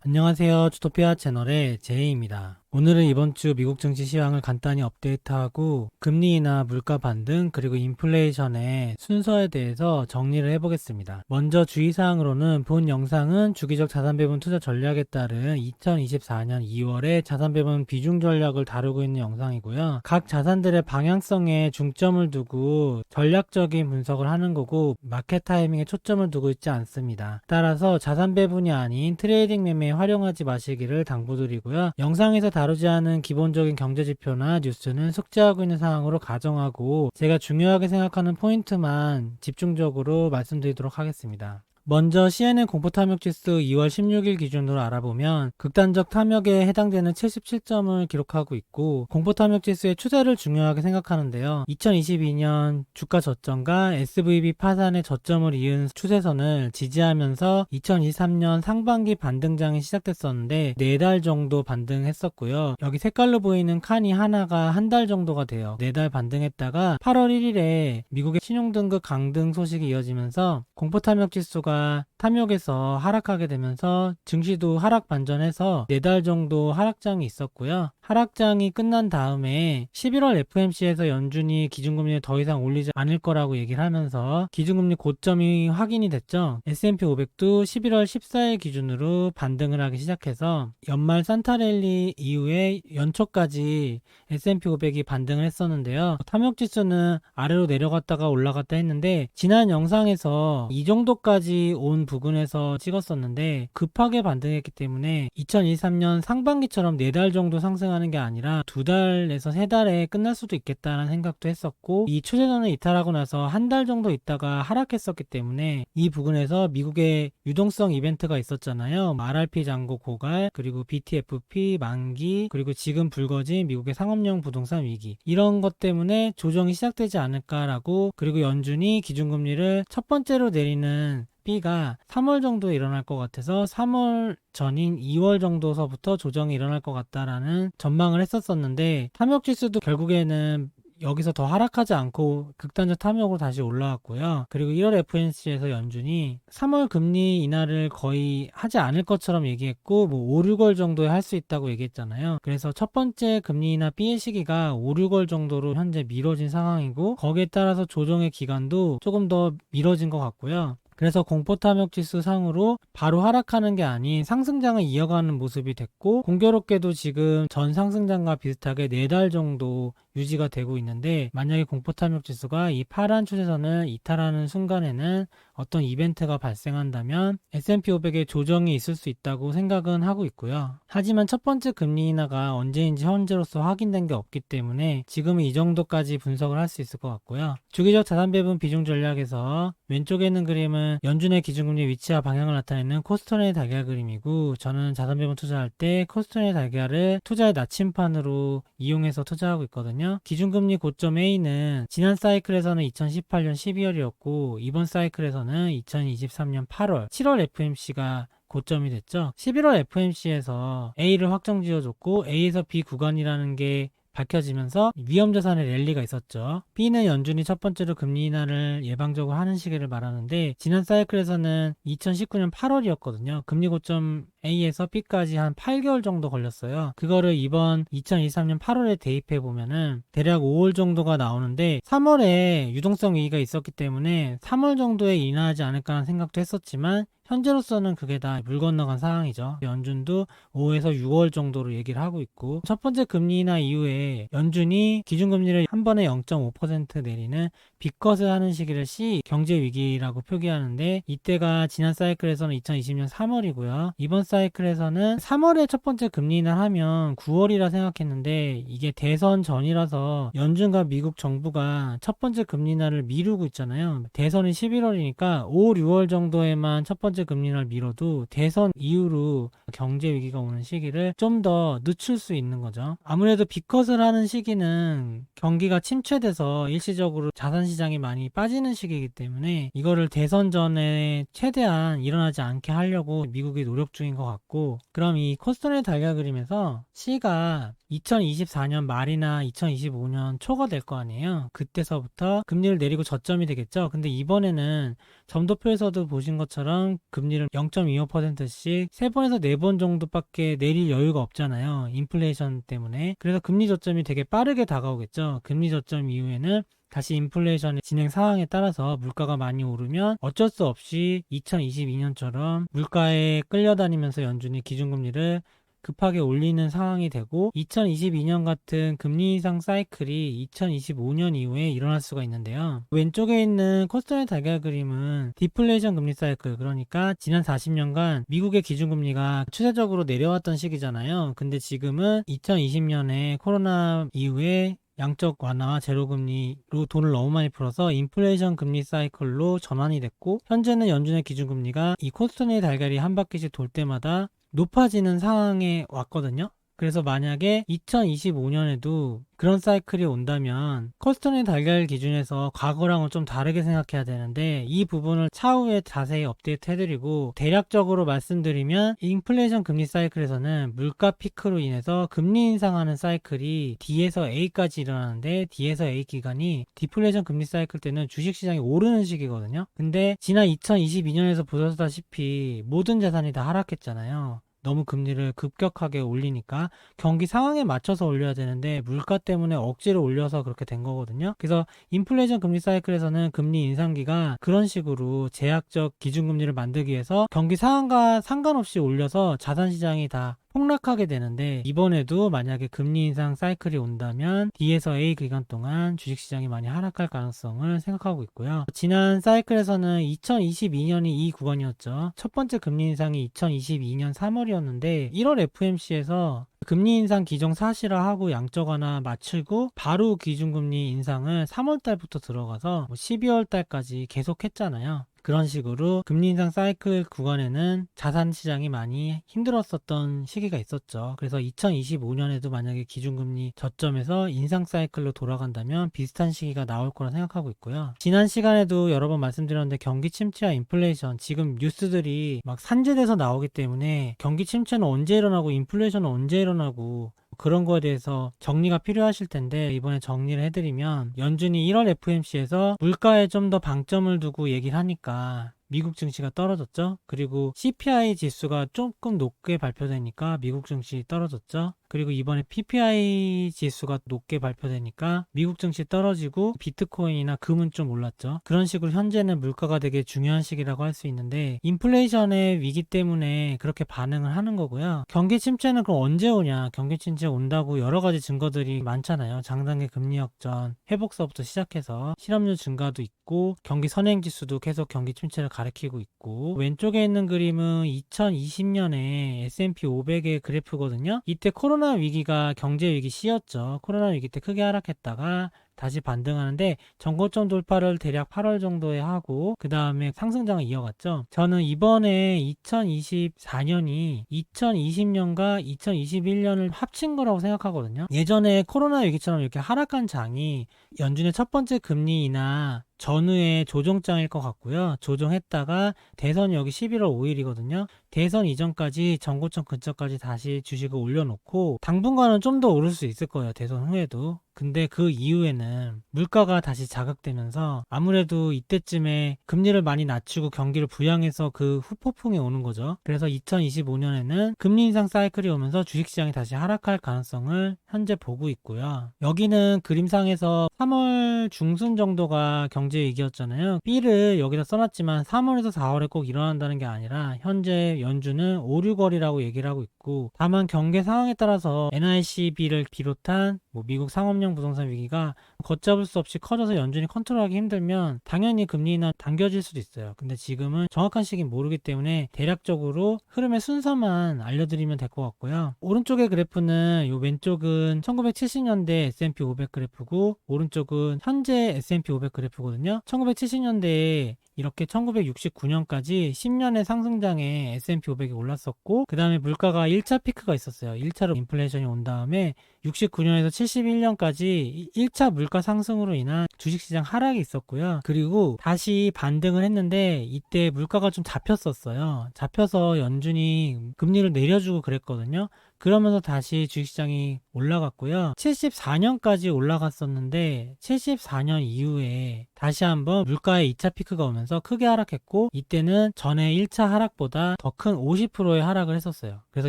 안녕하세요. 주토피아 채널의 제이입니다. 오늘은 이번 주 미국 증시 시황을 간단히 업데이트하고 금리 인하, 물가 반등, 그리고 인플레이션의 순서에 대해서 정리를 해보겠습니다. 먼저 주의사항으로는 본 영상은 주기적 자산배분 투자 전략에 따른 2024년 2월의 자산배분 비중 전략을 다루고 있는 영상이고요. 각 자산들의 방향성에 중점을 두고 전략적인 분석을 하는 거고 마켓 타이밍에 초점을 두고 있지 않습니다. 따라서 자산배분이 아닌 트레이딩 매매에 활용하지 마시기를 당부드리고요. 영상에서 다루지 않은 기본적인 경제지표나 뉴스는 숙지하고 있는 상황으로 가정하고 제가 중요하게 생각하는 포인트만 집중적으로 말씀드리도록 하겠습니다. 먼저 CNN 공포탐욕지수 2월 16일 기준으로 알아보면 극단적 탐욕에 해당되는 77점을 기록하고 있고, 공포탐욕지수의 추세를 중요하게 생각하는데요. 2022년 주가 저점과 SVB 파산의 저점을 이은 추세선을 지지하면서 2023년 상반기 반등장이 시작됐었는데 4달 정도 반등했었고요. 여기 색깔로 보이는 칸이 하나가 한 달 정도가 돼요. 4달 반등했다가 8월 1일에 미국의 신용등급 강등 소식이 이어지면서 공포탐욕지수가 탐욕에서 하락하게 되면서 증시도 하락 반전해서 4달 정도 하락장이 있었고요. 하락장이 끝난 다음에 11월 FMC에서 연준이 기준금리를 더 이상 올리지 않을 거라고 얘기를 하면서 기준금리 고점이 확인이 됐죠. S&P 500도 11월 14일 기준으로 반등을 하기 시작해서 연말 산타랠리 이후에 연초까지 S&P 500이 반등을 했었는데요. 탐욕지수는 아래로 내려갔다가 올라갔다 했는데 지난 영상에서 이 정도까지 온 부근에서 찍었었는데 급하게 반등했기 때문에 2023년 상반기처럼 4달 정도 상승하는 게 아니라 2달에서 3달에 끝날 수도 있겠다는 생각도 했었고, 이 추세선을 이탈하고 나서 한 달 정도 있다가 하락했었기 때문에 이 부근에서 미국의 유동성 이벤트가 있었잖아요. RRP 잔고 고갈, 그리고 BTFP 만기, 그리고 지금 불거진 미국의 상업용 부동산 위기, 이런 것 때문에 조정이 시작되지 않을까라고, 그리고 연준이 기준금리를 첫 번째로 내리는 B가 3월 정도에 일어날 것 같아서 3월 전인 2월 정도서부터 조정이 일어날 것 같다라는 전망을 했었었는데, 탐욕지수도 결국에는 여기서 더 하락하지 않고 극단적 탐욕으로 다시 올라왔고요. 그리고 1월 FNC에서 연준이 3월 금리 인하를 거의 하지 않을 것처럼 얘기했고, 뭐 5, 6월 정도에 할 수 있다고 얘기했잖아요. 그래서 첫 번째 금리 인하 B의 시기가 5, 6월 정도로 현재 미뤄진 상황이고, 거기에 따라서 조정의 기간도 조금 더 미뤄진 것 같고요. 그래서 공포탐욕지수 상으로 바로 하락하는 게 아닌 상승장을 이어가는 모습이 됐고, 공교롭게도 지금 전 상승장과 비슷하게 4달 정도 유지가 되고 있는데, 만약에 공포탐욕지수가 이 파란 추세선을 이탈하는 순간에는 어떤 이벤트가 발생한다면 S&P 500에 조정이 있을 수 있다고 생각은 하고 있고요. 하지만 첫 번째 금리 인하가 언제인지 현재로서 확인된 게 없기 때문에 지금은 이 정도까지 분석을 할 수 있을 것 같고요. 주기적 자산배분 비중 전략에서 왼쪽에 있는 그림은 연준의 기준금리 위치와 방향을 나타내는 코스톤의 달걀 그림이고, 저는 자산배분 투자할 때 코스톤의 달걀을 투자의 나침판으로 이용해서 투자하고 있거든요. 기준금리 고점 A는 지난 사이클에서는 2018년 12월이었고 이번 사이클에서는 2023년 8월, 7월 FMC가 고점이 됐죠. 11월 FMC에서 A를 확정 지어줬고 A에서 B 구간이라는 게 밝혀지면서 위험자산의 랠리가 있었죠. B는 연준이 첫 번째로 금리 인하를 예방적으로 하는 시기를 말하는데, 지난 사이클에서는 2019년 8월이었거든요. 금리 고점 A에서 B까지 한 8개월 정도 걸렸어요. 그거를 이번 2023년 8월에 대입해 보면은 대략 5월 정도가 나오는데, 3월에 유동성 위기가 있었기 때문에 3월 정도에 인하하지 않을까 하는 생각도 했었지만 현재로서는 그게 다 물 건너간 상황이죠. 연준도 5에서 6월 정도로 얘기를 하고 있고, 첫 번째 금리 인하 이후에 연준이 기준금리를 한 번에 0.5% 내리는 빅컷을 하는 시기를 C 경제 위기라고 표기하는데, 이때가 지난 사이클에서는 2020년 3월이고요. 이번 사이클에서는 3월에 첫 번째 금리 인하를 하면 9월이라 생각했는데, 이게 대선 전이라서 연준과 미국 정부가 첫 번째 금리 인하를 미루고 있잖아요. 대선이 11월이니까 5, 6월 정도에만 첫 번째 금리 인하를 미뤄도 대선 이후로 경제 위기가 오는 시기를 좀 더 늦출 수 있는 거죠. 아무래도 빅컷을 하는 시기는 경기가 침체돼서 일시적으로 자산시장이 많이 빠지는 시기이기 때문에 이거를 대선 전에 최대한 일어나지 않게 하려고 미국이 노력 중인 것 같고, 그럼 이 코스토네 달걀 그림에서 C가 2024년 말이나 2025년 초가 될 거 아니에요. 그때서부터 금리를 내리고 저점이 되겠죠. 근데 이번에는 점도표에서도 보신 것처럼 금리를 0.25%씩 3번에서 4번 정도밖에 내릴 여유가 없잖아요. 인플레이션 때문에. 그래서 금리 저점이 되게 빠르게 다가오겠죠. 금리 저점 이후에는 다시 인플레이션의 진행 상황에 따라서 물가가 많이 오르면 어쩔 수 없이 2022년처럼 물가에 끌려다니면서 연준이 기준금리를 급하게 올리는 상황이 되고, 2022년 같은 금리 인상 사이클이 2025년 이후에 일어날 수가 있는데요. 왼쪽에 있는 코스토네 달걀 그림은 디플레이션 금리 사이클, 그러니까 지난 40년간 미국의 기준금리가 추세적으로 내려왔던 시기잖아요. 근데 지금은 2020년에 코로나 이후에 양적 완화와 제로금리로 돈을 너무 많이 풀어서 인플레이션 금리 사이클로 전환이 됐고, 현재는 연준의 기준금리가 이 코스토네 달걀이 한 바퀴씩 돌 때마다 높아지는 상황에 왔거든요. 그래서 만약에 2025년에도 그런 사이클이 온다면 코스토네 달걀 기준에서 과거랑은 좀 다르게 생각해야 되는데, 이 부분을 차후에 자세히 업데이트 해드리고, 대략적으로 말씀드리면 인플레이션 금리 사이클에서는 물가 피크로 인해서 금리 인상하는 사이클이 D에서 A까지 일어나는데, D에서 A 기간이 디플레이션 금리 사이클 때는 주식시장이 오르는 시기거든요. 근데 지난 2022년에서 보셨다시피 모든 자산이 다 하락했잖아요. 너무 금리를 급격하게 올리니까 경기 상황에 맞춰서 올려야 되는데 물가 때문에 억지로 올려서 그렇게 된 거거든요. 그래서 인플레이션 금리 사이클에서는 금리 인상기가 그런 식으로 제약적 기준금리를 만들기 위해서 경기 상황과 상관없이 올려서 자산시장이 다 폭락하게 되는데, 이번에도 만약에 금리 인상 사이클이 온다면 D에서 A 기간 동안 주식시장이 많이 하락할 가능성을 생각하고 있고요. 지난 사이클에서는 2022년이 이 구간이었죠. 첫 번째 금리 인상이 2022년 3월이었는데 1월 FOMC에서 금리 인상 기정 사실화하고 양적 완화 마치고 바로 기준금리 인상을 3월 달부터 들어가서 12월 달까지 계속 했잖아요. 그런 식으로 금리 인상 사이클 구간에는 자산 시장이 많이 힘들었었던 시기가 있었죠. 그래서 2025년에도 만약에 기준금리 저점에서 인상 사이클로 돌아간다면 비슷한 시기가 나올 거라 생각하고 있고요. 지난 시간에도 여러 번 말씀드렸는데 경기 침체와 인플레이션, 지금 뉴스들이 막 산재돼서 나오기 때문에 경기 침체는 언제 일어나고 인플레이션은 언제 일어나고 그런 거에 대해서 정리가 필요하실 텐데, 이번에 정리를 해드리면 연준이 1월 FOMC에서 물가에 좀 더 방점을 두고 얘기를 하니까 미국 증시가 떨어졌죠. 그리고 CPI 지수가 조금 높게 발표되니까 미국 증시 떨어졌죠. 그리고 이번에 PPI 지수가 높게 발표되니까 미국 증시 떨어지고 비트코인이나 금은 좀 올랐죠. 그런 식으로 현재는 물가가 되게 중요한 시기라고 할 수 있는데, 인플레이션의 위기 때문에 그렇게 반응을 하는 거고요. 경기 침체는 그럼 언제 오냐? 경기 침체 온다고 여러 가지 증거들이 많잖아요. 장단기 금리 역전, 회복서부터 시작해서 실업률 증가도 있고 경기 선행 지수도 계속 경기 침체를 가리키고 있고, 왼쪽에 있는 그림은 2020년에 S&P 500의 그래프거든요. 이때 코로나 위기가 경제 위기 C였죠. 코로나 위기 때 크게 하락했다가 다시 반등하는데 전고점 돌파를 대략 8월 정도에 하고 그 다음에 상승장을 이어갔죠. 저는 이번에 2024년이 2020년과 2021년을 합친 거라고 생각하거든요. 예전에 코로나 위기처럼 이렇게 하락한 장이 연준의 첫 번째 금리 인하 전후의 조정장일 것 같고요. 조정했다가 대선이 여기 11월 5일이거든요. 대선 이전까지 전고점 근처까지 다시 주식을 올려놓고 당분간은 좀 더 오를 수 있을 거예요. 대선 후에도. 근데 그 이후에는 물가가 다시 자극되면서 아무래도 이때쯤에 금리를 많이 낮추고 경기를 부양해서 그 후폭풍이 오는 거죠. 그래서 2025년에는 금리 인상 사이클이 오면서 주식시장이 다시 하락할 가능성을 현재 보고 있고요. 여기는 그림상에서 3월 중순 정도가 경제 위기였잖아요. B를 여기다 써놨지만 3월에서 4월에 꼭 일어난다는 게 아니라 현재 연준은 5, 6월이라고 얘기를 하고 있고, 다만 경계 상황에 따라서 NICB를 비롯한 미국 상업용 부동산 위기가 걷잡을 수 없이 커져서 연준이 컨트롤하기 힘들면 당연히 금리 인하 당겨질 수도 있어요. 근데 지금은 정확한 시기는 모르기 때문에 대략적으로 흐름의 순서만 알려드리면 될 것 같고요. 오른쪽의 그래프는, 요 왼쪽은 1970년대 S&P 500 그래프고 오른쪽은 현재 S&P 500 그래프거든요. 있거든요. 1970년대에 이렇게 1969년까지 10년의 상승장에 S&P 500이 올랐었고, 그 다음에 물가가 1차 피크가 있었어요. 1차로 인플레이션이 온 다음에 69년에서 71년까지 1차 물가 상승으로 인한 주식시장 하락이 있었고요. 그리고 다시 반등을 했는데 이때 물가가 좀 잡혔었어요. 잡혀서 연준이 금리를 내려주고 그랬거든요. 그러면서 다시 주식시장이 올라갔고요. 74년까지 올라갔었는데 74년 이후에 다시 한번 물가의 2차 피크가 오면서 크게 하락했고, 이때는 전에 1차 하락보다 더 큰 50%의 하락을 했었어요. 그래서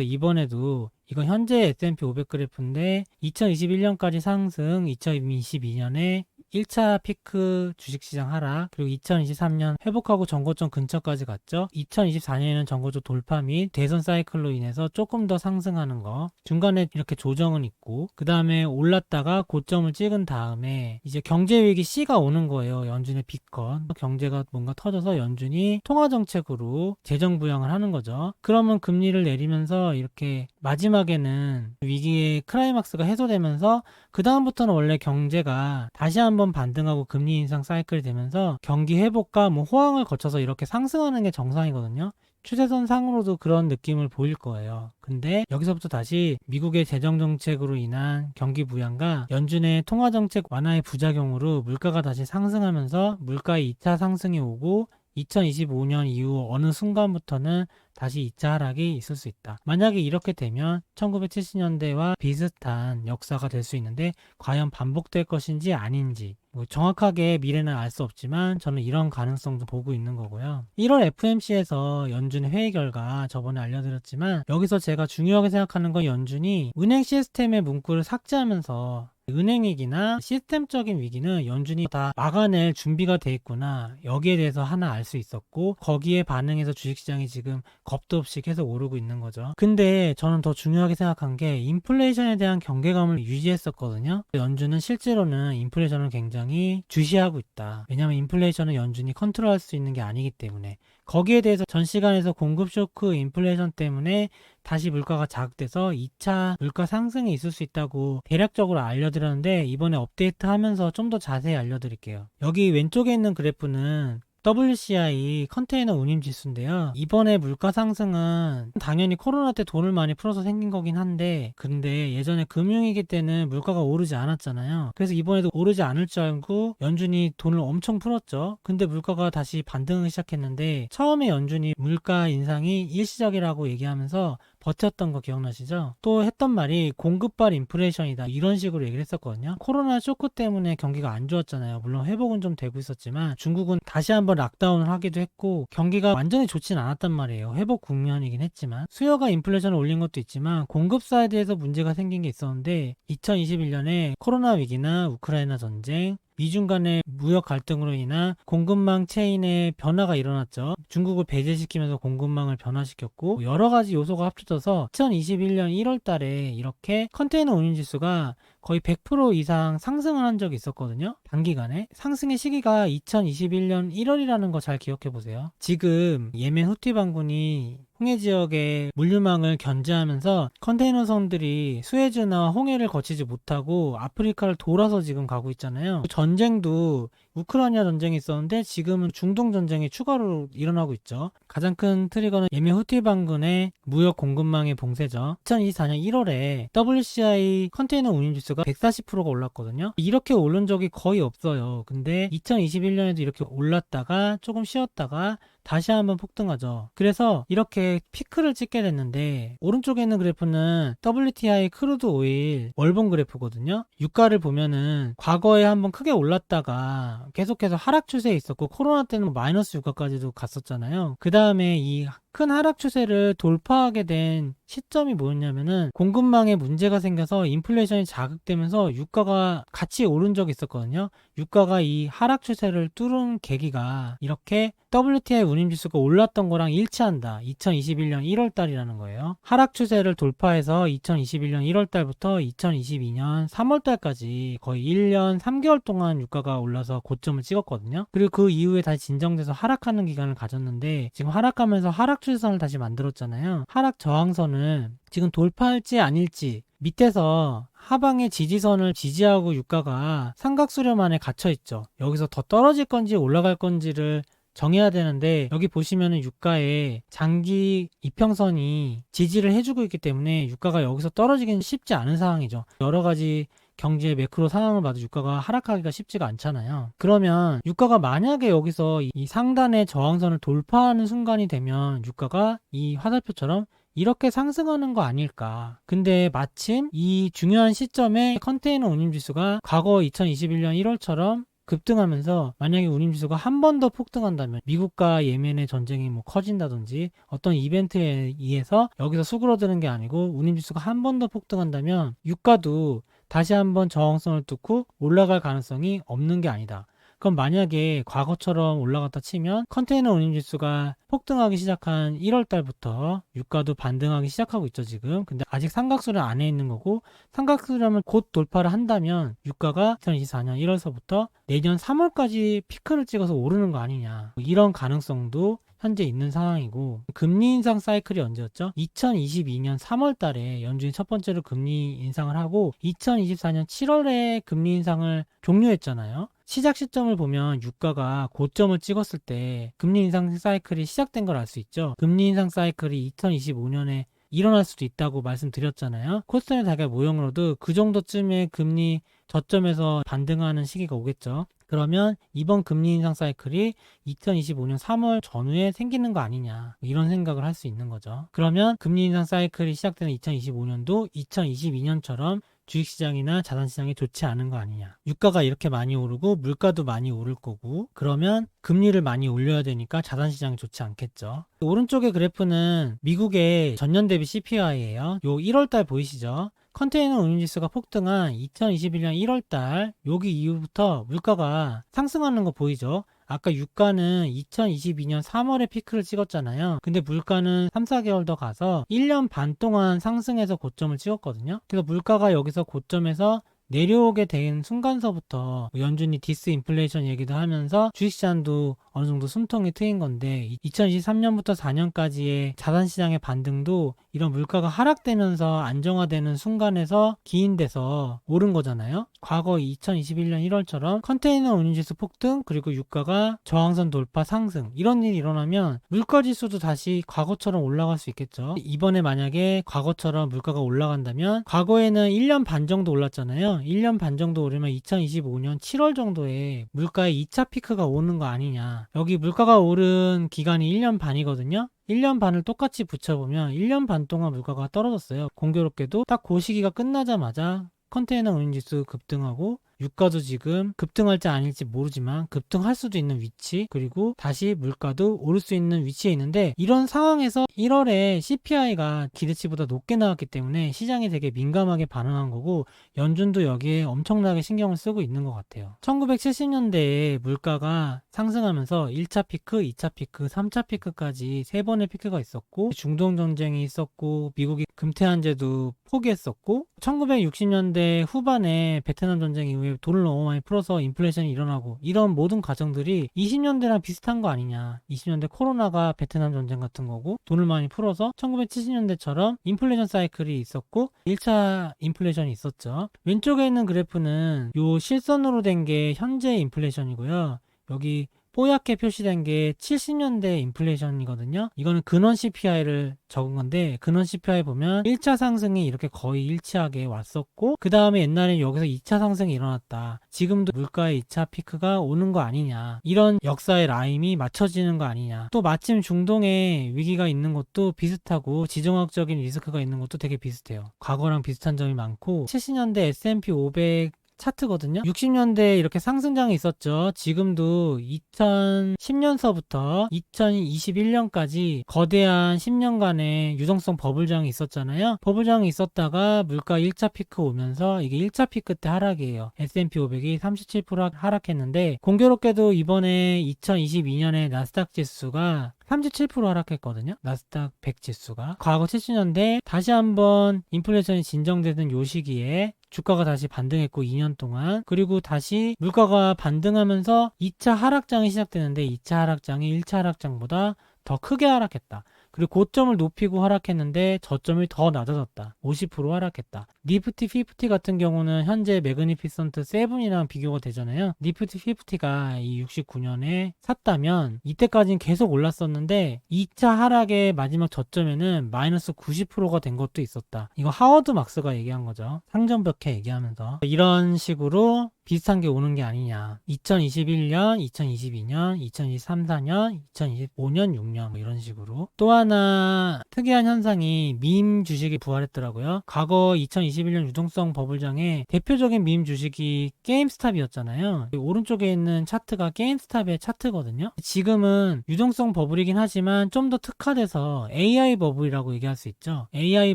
이번에도 이건 현재 S&P 500 그래프인데 2021년까지 상승, 2022년에 1차 피크 주식시장 하락, 그리고 2023년 회복하고 전고점 근처까지 갔죠. 2024년에는 전고점 돌파 및 대선 사이클로 인해서 조금 더 상승하는 거, 중간에 이렇게 조정은 있고, 그 다음에 올랐다가 고점을 찍은 다음에 이제 경제위기 C가 오는 거예요. 연준의 B건. 경제가 뭔가 터져서 연준이 통화정책으로 재정부양을 하는 거죠. 그러면 금리를 내리면서 이렇게 마지막에는 위기의 클라이막스가 해소되면서 그 다음부터는 원래 경제가 다시 한번 반등하고 금리 인상 사이클이 되면서 경기 회복과 호황을 거쳐서 이렇게 상승하는 게 정상이거든요. 추세선 상으로도 그런 느낌을 보일 거예요. 근데 여기서부터 다시 미국의 재정정책으로 인한 경기 부양과 연준의 통화정책 완화의 부작용으로 물가가 다시 상승하면서 물가의 2차 상승이 오고, 2025년 이후 어느 순간부터는 다시 2차 하락이 있을 수 있다. 만약에 이렇게 되면 1970년대와 비슷한 역사가 될 수 있는데, 과연 반복될 것인지 아닌지 정확하게 미래는 알 수 없지만 저는 이런 가능성도 보고 있는 거고요. 1월 FOMC에서 연준의 회의 결과 저번에 알려드렸지만, 여기서 제가 중요하게 생각하는 건 연준이 은행 시스템의 문구를 삭제하면서 은행위기나 시스템적인 위기는 연준이 다 막아낼 준비가 돼 있구나, 여기에 대해서 하나 알 수 있었고, 거기에 반응해서 주식시장이 지금 겁도 없이 계속 오르고 있는 거죠. 근데 저는 더 중요하게 생각한 게 인플레이션에 대한 경계감을 유지했었거든요. 연준은 실제로는 인플레이션을 굉장히 주시하고 있다. 왜냐하면 인플레이션은 연준이 컨트롤할 수 있는 게 아니기 때문에. 거기에 대해서 전 시간에서 공급 쇼크, 인플레이션 때문에 다시 물가가 자극돼서 2차 물가 상승이 있을 수 있다고 대략적으로 알려드렸는데, 이번에 업데이트하면서 좀 더 자세히 알려드릴게요. 여기 왼쪽에 있는 그래프는 WCI 컨테이너 운임 지수인데요. 이번에 물가 상승은 당연히 코로나 때 돈을 많이 풀어서 생긴 거긴 한데, 근데 예전에 금융위기 때는 물가가 오르지 않았잖아요. 그래서 이번에도 오르지 않을 줄 알고 연준이 돈을 엄청 풀었죠. 근데 물가가 다시 반등을 시작했는데, 처음에 연준이 물가 인상이 일시적이라고 얘기하면서 버텼던 거 기억나시죠? 또 했던 말이 공급발 인플레이션이다, 이런 식으로 얘기를 했었거든요. 코로나 쇼크 때문에 경기가 안 좋았잖아요. 물론 회복은 좀 되고 있었지만 중국은 다시 한번 락다운을 하기도 했고 경기가 완전히 좋진 않았단 말이에요. 회복 국면이긴 했지만 수요가 인플레이션을 올린 것도 있지만 공급 사이드에서 문제가 생긴 게 있었는데, 2021년에 코로나 위기나 우크라이나 전쟁, 미중 간의 무역 갈등으로 인한 공급망 체인의 변화가 일어났죠. 중국을 배제시키면서 공급망을 변화시켰고, 여러 가지 요소가 합쳐져서 2021년 1월 달에 이렇게 컨테이너 운임 지수가 거의 100% 이상 상승을 한 적이 있었거든요. 단기간에. 상승의 시기가 2021년 1월이라는 거 잘 기억해 보세요. 지금 예멘 후티 반군이 홍해 지역의 물류망을 견제하면서 컨테이너선들이 수에즈나 홍해를 거치지 못하고 아프리카를 돌아서 지금 가고 있잖아요. 전쟁도 우크라이나 전쟁이 있었는데 지금은 중동 전쟁이 추가로 일어나고 있죠. 가장 큰 트리거는 예멘 후티 반군의 무역 공급망의 봉쇄죠. 2024년 1월에 WCI 컨테이너 운임 지수가 140%가 올랐거든요. 이렇게 오른 적이 거의 없어요. 근데 2021년에도 이렇게 올랐다가 조금 쉬었다가 다시 한번 폭등하죠. 그래서 이렇게 피크를 찍게 됐는데, 오른쪽에 있는 그래프는 WTI 크루드 오일 월봉 그래프거든요. 유가를 보면은 과거에 한번 크게 올랐다가 계속해서 하락 추세에 있었고, 코로나 때는 마이너스 유가까지도 갔었잖아요. 그 다음에 이 큰 하락 추세를 돌파하게 된 시점이 뭐였냐면은, 공급망에 문제가 생겨서 인플레이션이 자극되면서 유가가 같이 오른 적이 있었거든요. 유가가 이 하락 추세를 뚫은 계기가 이렇게 WTI 운임지수가 올랐던 거랑 일치한다. 2021년 1월 달이라는 거예요. 하락 추세를 돌파해서 2021년 1월 달부터 2022년 3월 달까지 거의 1년 3개월 동안 유가가 올라서 고점을 찍었거든요. 그리고 그 이후에 다시 진정돼서 하락하는 기간을 가졌는데, 지금 하락하면서 하락 추세선을 다시 만들었잖아요. 하락 저항선을 지금 돌파할지 아닐지 밑에서 하방의 지지선을 지지하고 유가가 삼각수렴 안에 갇혀 있죠. 여기서 더 떨어질 건지 올라갈 건지를 정해야 되는데, 여기 보시면은 유가의 장기 이평선이 지지를 해주고 있기 때문에 유가가 여기서 떨어지기는 쉽지 않은 상황이죠. 여러 가지 경제 매크로 상황을 봐도 유가가 하락하기가 쉽지가 않잖아요. 그러면 유가가 만약에 여기서 이 상단의 저항선을 돌파하는 순간이 되면 유가가 이 화살표처럼 이렇게 상승하는 거 아닐까. 근데 마침 이 중요한 시점에 컨테이너 운임지수가 과거 2021년 1월처럼 급등하면서, 만약에 운임지수가 한 번 더 폭등한다면, 미국과 예멘의 전쟁이 뭐 커진다든지 어떤 이벤트에 의해서 여기서 수그러드는 게 아니고 운임지수가 한 번 더 폭등한다면 유가도 다시 한번 저항선을 뚫고 올라갈 가능성이 없는 게 아니다. 그럼 만약에 과거처럼 올라갔다 치면 컨테이너 운임지수가 폭등하기 시작한 1월 달부터 유가도 반등하기 시작하고 있죠, 지금. 근데 아직 삼각수렴 안에 있는 거고, 삼각수렴을 곧 돌파를 한다면 유가가 2024년 1월서부터 내년 3월까지 피크를 찍어서 오르는 거 아니냐. 이런 가능성도 현재 있는 상황이고, 금리 인상 사이클이 언제였죠? 2022년 3월 달에 연준이 첫 번째로 금리 인상을 하고 2024년 7월에 금리 인상을 종료했잖아요. 시작 시점을 보면 유가가 고점을 찍었을 때 금리 인상 사이클이 시작된 걸 알 수 있죠. 금리 인상 사이클이 2025년에 일어날 수도 있다고 말씀드렸잖아요. 코스닥의 달걀 모형으로도 그 정도쯤에 금리 저점에서 반등하는 시기가 오겠죠. 그러면 이번 금리 인상 사이클이 2025년 3월 전후에 생기는 거 아니냐, 이런 생각을 할 수 있는 거죠. 그러면 금리 인상 사이클이 시작되는 2025년도 2022년처럼 주식시장이나 자산시장이 좋지 않은 거 아니냐. 유가가 이렇게 많이 오르고 물가도 많이 오를 거고, 그러면 금리를 많이 올려야 되니까 자산시장이 좋지 않겠죠. 오른쪽의 그래프는 미국의 전년 대비 CPI예요. 요 1월달 보이시죠? 컨테이너 운임지수가 폭등한 2021년 1월달, 여기 이후부터 물가가 상승하는 거 보이죠? 아까 유가는 2022년 3월에 피크를 찍었잖아요. 근데 물가는 3, 4개월 더 가서 1년 반 동안 상승해서 고점을 찍었거든요. 그래서 물가가 여기서 고점에서 내려오게 된 순간서부터 연준이 디스인플레이션 얘기도 하면서 주식시장도 어느 정도 숨통이 트인 건데, 2023년부터 4년까지의 자산시장의 반등도 이런 물가가 하락되면서 안정화되는 순간에서 기인돼서 오른 거잖아요. 과거 2021년 1월처럼 컨테이너 운임지수 폭등, 그리고 유가가 저항선 돌파 상승, 이런 일이 일어나면 물가지수도 다시 과거처럼 올라갈 수 있겠죠. 이번에 만약에 과거처럼 물가가 올라간다면, 과거에는 1년 반 정도 올랐잖아요. 1년 반 정도 오르면 2025년 7월 정도에 물가의 2차 피크가 오는 거 아니냐. 여기 물가가 오른 기간이 1년 반이거든요. 1년 반을 똑같이 붙여보면 1년 반 동안 물가가 떨어졌어요. 공교롭게도 딱 그 시기가 끝나자마자 컨테이너 운임지수 급등하고, 유가도 지금 급등할지 아닐지 모르지만 급등할 수도 있는 위치, 그리고 다시 물가도 오를 수 있는 위치에 있는데, 이런 상황에서 1월에 CPI가 기대치보다 높게 나왔기 때문에 시장이 되게 민감하게 반응한 거고, 연준도 여기에 엄청나게 신경을 쓰고 있는 것 같아요. 1970년대에 물가가 상승하면서 1차 피크, 2차 피크, 3차 피크까지 3번의 피크가 있었고, 중동 전쟁이 있었고, 미국이 금태한제도 포기했었고, 1960년대 후반에 베트남 전쟁 이후에 돈을 너무 많이 풀어서 인플레이션이 일어나고, 이런 모든 과정들이 20년대랑 비슷한 거 아니냐. 20년대 코로나가 베트남 전쟁 같은 거고, 돈을 많이 풀어서 1970년대처럼 인플레이션 사이클이 있었고 1차 인플레이션이 있었죠. 왼쪽에 있는 그래프는 요 실선으로 된 게 현재 인플레이션이고요. 여기 뽀얗게 표시된 게 70년대 인플레이션이거든요. 이거는 근원 CPI를 적은 건데, 근원 CPI 보면 1차 상승이 이렇게 거의 일치하게 왔었고, 그 다음에 옛날에 여기서 2차 상승이 일어났다. 지금도 물가의 2차 피크가 오는 거 아니냐. 이런 역사의 라임이 맞춰지는 거 아니냐. 또 마침 중동에 위기가 있는 것도 비슷하고, 지정학적인 리스크가 있는 것도 되게 비슷해요. 과거랑 비슷한 점이 많고, 70년대 S&P 500 차트거든요. 60년대에 이렇게 상승장이 있었죠. 지금도 2010년서부터 2021년까지 거대한 10년간의 유동성 버블장이 있었잖아요. 버블장이 있었다가 물가 1차 피크 오면서 이게 1차 피크 때 하락이에요. S&P 500이 37% 하락했는데, 공교롭게도 이번에 2022년에 나스닥 지수가 37% 하락했거든요. 나스닥 100 지수가. 과거 70년대 다시 한번 인플레이션이 진정되는 요 시기에 주가가 다시 반등했고 2년 동안, 그리고 다시 물가가 반등하면서 2차 하락장이 시작되는데, 2차 하락장이 1차 하락장보다 더 크게 하락했다. 그리고 고점을 높이고 하락했는데 저점이 더 낮아졌다. 50% 하락했다. 니프티 50 같은 경우는 현재 매그니피선트 7이랑 비교가 되잖아요. 니프티 50가 이 69년에 샀다면 이때까지는 계속 올랐었는데 2차 하락의 마지막 저점에는 마이너스 90%가 된 것도 있었다. 이거 하워드 막스가 얘기한 거죠. 상점벽해 얘기하면서 이런 식으로 비슷한 게 오는 게 아니냐. 2021년, 2022년, 2023, 4년, 2025년, 6년 뭐 이런 식으로. 또 하나 특이한 현상이 밈 주식이 부활했더라고요. 과거 2021년 유동성 버블장의 대표적인 밈 주식이 게임스탑이었잖아요. 오른쪽에 있는 차트가 게임스탑의 차트거든요. 지금은 유동성 버블이긴 하지만 좀 더 특화돼서 AI 버블이라고 얘기할 수 있죠. AI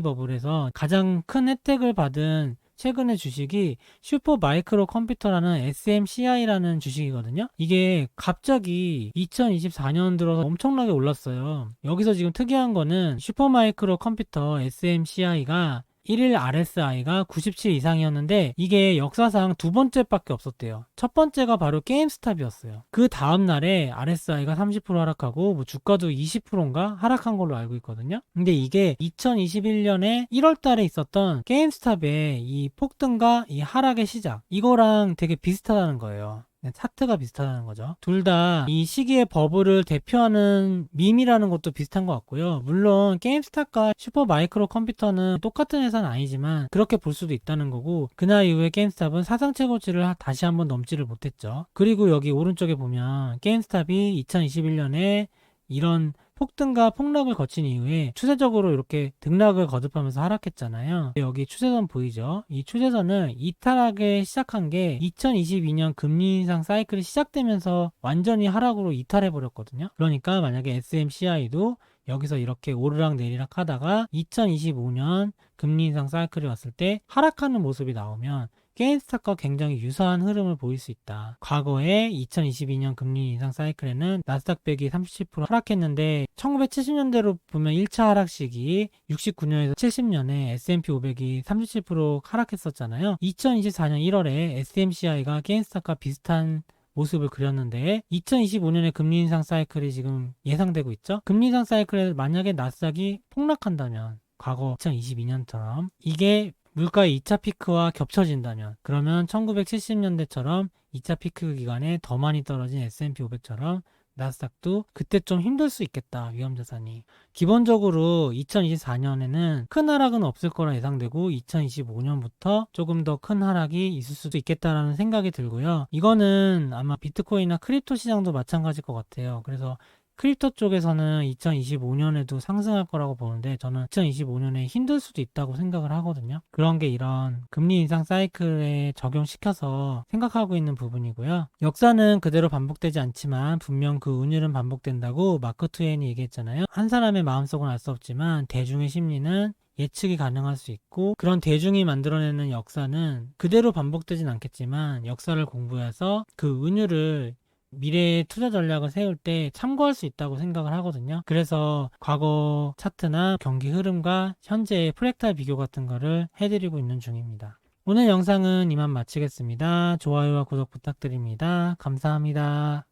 버블에서 가장 큰 혜택을 받은 최근의 주식이 슈퍼 마이크로 컴퓨터라는 SMCI라는 주식이거든요. 이게 갑자기 2024년 들어서 엄청나게 올랐어요. 여기서 지금 특이한 거는 슈퍼 마이크로 컴퓨터 SMCI가 1일 RSI가 97 이상이었는데 이게 역사상 두 번째밖에 없었대요. 첫 번째가 바로 게임스탑이었어요. 그 다음 날에 RSI가 30% 하락하고 뭐 주가도 20%인가 하락한 걸로 알고 있거든요. 근데 이게 2021년에 1월 달에 있었던 게임스탑의 이 폭등과 이 하락의 시작, 이거랑 되게 비슷하다는 거예요. 차트가 비슷하다는 거죠. 둘 다 이 시기의 버블을 대표하는 밈이라는 것도 비슷한 것 같고요. 물론 게임스탑과 슈퍼 마이크로 컴퓨터는 똑같은 회사는 아니지만 그렇게 볼 수도 있다는 거고, 그날 이후에 게임스탑은 사상 최고치를 다시 한번 넘지를 못했죠. 그리고 여기 오른쪽에 보면 게임스탑이 2021년에 이런 폭등과 폭락을 거친 이후에 추세적으로 이렇게 등락을 거듭하면서 하락했잖아요. 여기 추세선 보이죠? 이 추세선을 이탈하게 시작한 게 2022년 금리 인상 사이클이 시작되면서 완전히 하락으로 이탈해 버렸거든요. 그러니까 만약에 SMCI도 여기서 이렇게 오르락 내리락 하다가 2025년 금리 인상 사이클이 왔을 때 하락하는 모습이 나오면 게임스탑과 굉장히 유사한 흐름을 보일 수 있다. 과거에 2022년 금리 인상 사이클에는 나스닥 100이 37% 하락했는데 1970년대로 보면 1차 하락 시기 69년에서 70년에 S&P 500이 37% 하락했었잖아요. 2024년 1월에 SMCI가 게임스탑과 비슷한 모습을 그렸는데 2025년에 금리 인상 사이클이 지금 예상되고 있죠. 금리 인상 사이클에 만약에 나스닥이 폭락한다면 과거 2022년처럼 이게 물가의 2차 피크와 겹쳐진다면, 그러면 1970년대처럼 2차 피크 기간에 더 많이 떨어진 S&P 500처럼 나스닥도 그때 좀 힘들 수 있겠다, 위험자산이. 기본적으로 2024년에는 큰 하락은 없을 거라 예상되고 2025년부터 조금 더 큰 하락이 있을 수도 있겠다라는 생각이 들고요. 이거는 아마 비트코인이나 크립토 시장도 마찬가지일 것 같아요. 그래서 크립토 쪽에서는 2025년에도 상승할 거라고 보는데 저는 2025년에 힘들 수도 있다고 생각을 하거든요. 그런 게 이런 금리 인상 사이클에 적용시켜서 생각하고 있는 부분이고요. 역사는 그대로 반복되지 않지만 분명 그 운율은 반복된다고 마크 트웨인이 얘기했잖아요. 한 사람의 마음속은 알 수 없지만 대중의 심리는 예측이 가능할 수 있고, 그런 대중이 만들어내는 역사는 그대로 반복되진 않겠지만 역사를 공부해서 그 운율을 미래의 투자 전략을 세울 때 참고할 수 있다고 생각을 하거든요. 그래서 과거 차트나 경기 흐름과 현재의 프랙탈 비교 같은 거를 해드리고 있는 중입니다. 오늘 영상은 이만 마치겠습니다. 좋아요와 구독 부탁드립니다. 감사합니다.